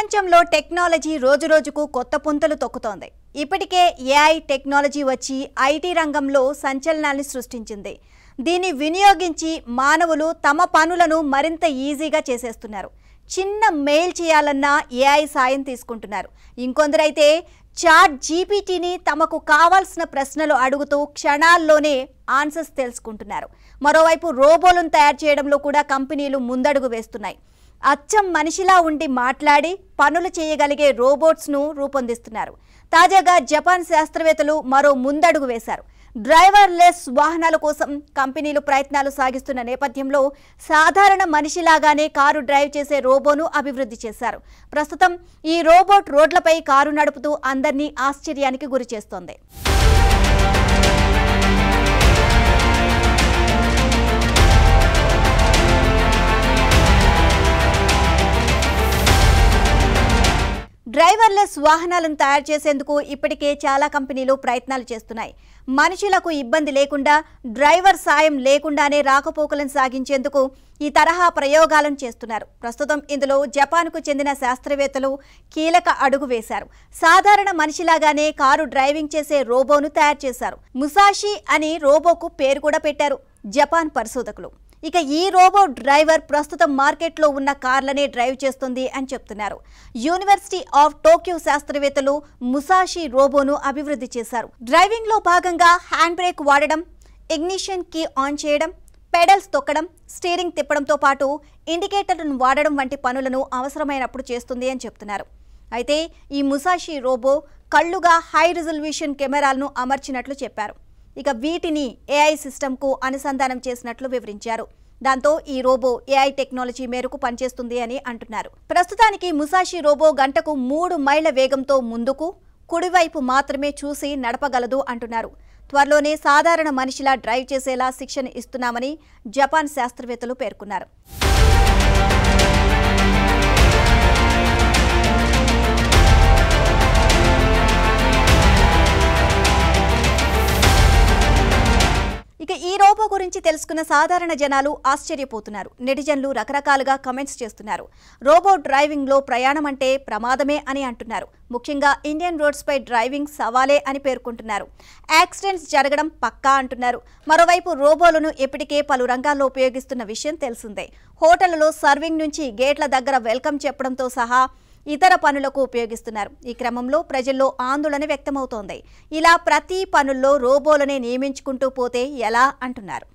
ప్రపంచంలో టెక్నాలజీ రోజురోజుకు కొత్త పుంతలు తొక్కుతోంది. ఇప్పటికే ఏఐ టెక్నాలజీ వచ్చి ఐటీ రంగంలో సంచలనాన్ని సృష్టించింది. దీన్ని వినియోగించి మానవులు తమ పనులను మరింత ఈజీగా చేసేస్తున్నారు. చిన్న మెయిల్ చేయాలన్నా ఏఐ సాయం తీసుకుంటున్నారు. ఇంకొందరైతే చాట్ జీపీటీని తమకు కావాల్సిన ప్రశ్నలు అడుగుతూ క్షణాల్లోనే ఆన్సర్స్ తెలుసుకుంటున్నారు. మరోవైపు రోబోలను తయారు చేయడంలో కూడా కంపెనీలు ముందడుగు వేస్తున్నాయి. అచ్చం మనిషిలా ఉండి మాట్లాడి పనులు చేయగలిగే రోబోట్స్ను రూపొందిస్తున్నారు. తాజాగా జపాన్ శాస్త్రవేత్తలు మరో ముందడుగు వేశారు. డ్రైవర్లెస్ వాహనాల కోసం కంపెనీలు ప్రయత్నాలు సాగిస్తున్న నేపథ్యంలో సాధారణ మనిషిలాగానే కారు డ్రైవ్ చేసే రోబోను అభివృద్ధి చేశారు. ప్రస్తుతం ఈ రోబోట్ రోడ్లపై కారు నడుపుతూ అందరినీ ఆశ్చర్యానికి గురి చేస్తోంది. డ్రైవర్లెస్ వాహనాలను తయారు చేసేందుకు ఇప్పటికే చాలా కంపెనీలు ప్రయత్నాలు చేస్తున్నాయి. మనుషులకు ఇబ్బంది లేకుండా డ్రైవర్ సాయం లేకుండానే రాకపోకలను సాగించేందుకు ఈ తరహా ప్రయోగాలను చేస్తున్నారు. ప్రస్తుతం ఇందులో జపాన్కు చెందిన శాస్త్రవేత్తలు కీలక అడుగు వేశారు. సాధారణ మనిషిలాగానే కారు డ్రైవింగ్ చేసే రోబోను తయారు చేశారు. ముసాషి అని రోబోకు పేరు కూడా పెట్టారు జపాన్ పరిశోధకులు. ఇక ఈ రోబో డ్రైవర్ ప్రస్తుతం మార్కెట్లో ఉన్న కార్లనే డ్రైవ్ చేస్తుంది అని చెప్తున్నారు. యూనివర్సిటీ ఆఫ్ టోక్యో శాస్త్రవేత్తలు ముసాషి రోబోను అభివృద్ధి చేశారు. డ్రైవింగ్ లో భాగంగా హ్యాండ్ బ్రేక్ వాడడం, ఇగ్నిషన్ కీ ఆన్ చేయడం, పెడల్స్ తొక్కడం, స్టీరింగ్ తిప్పడంతో పాటు ఇండికేటర్లను వాడడం వంటి పనులను అవసరమైనప్పుడు చేస్తుంది అని చెప్తున్నారు. అయితే ఈ ముసాషి రోబో కళ్ళుగా హై రిజల్యూషన్ కెమెరాలను అమర్చినట్లు చెప్పారు. ఇక వీటిని ఏఐ సిస్టమ్కు అనుసంధానం చేసినట్లు వివరించారు. దాంతో ఈ రోబో ఏఐ టెక్నాలజీ మేరకు పనిచేస్తుంది అని అంటున్నారు. ప్రస్తుతానికి ముసాషి రోబో గంటకు 3 మైళ్ల వేగంతో ముందుకు, కుడివైపు మాత్రమే చూసి నడపగలదు అంటున్నారు. త్వరలోనే సాధారణ మనిషిలా డ్రైవ్ చేసేలా శిక్షణ ఇస్తున్నామని జపాన్ శాస్త్రవేత్తలు పేర్కొన్నారు. ఇక ఈ రోబో గురించి తెలుసుకున్న సాధారణ జనాలు ఆశ్చర్యపోతున్నారు. నెటిజన్లు రకరకాలుగా కమెంట్స్ చేస్తున్నారు. రోబో డ్రైవింగ్ లో ప్రయాణం అంటే ప్రమాదమే అని అంటున్నారు. ముఖ్యంగా ఇండియన్ రోడ్స్ పై డ్రైవింగ్ సవాలే అని పేర్కొంటున్నారు. యాక్సిడెంట్స్ జరగడం పక్కా అంటున్నారు. మరోవైపు రోబోలను ఇప్పటికే పలు రంగాల్లో ఉపయోగిస్తున్న విషయం తెలిసిందే. హోటళ్లలో సర్వింగ్ నుంచి గేట్ల దగ్గర వెల్కమ్ చెప్పడంతో సహా ఇతర పనులకు ఉపయోగిస్తున్నారు. ఈ క్రమంలో ప్రజల్లో ఆందోళన వ్యక్తమవుతోంది. ఇలా ప్రతి పనుల్లో రోబోలనే నియమించుకుంటూ పోతే ఎలా అంటున్నారు.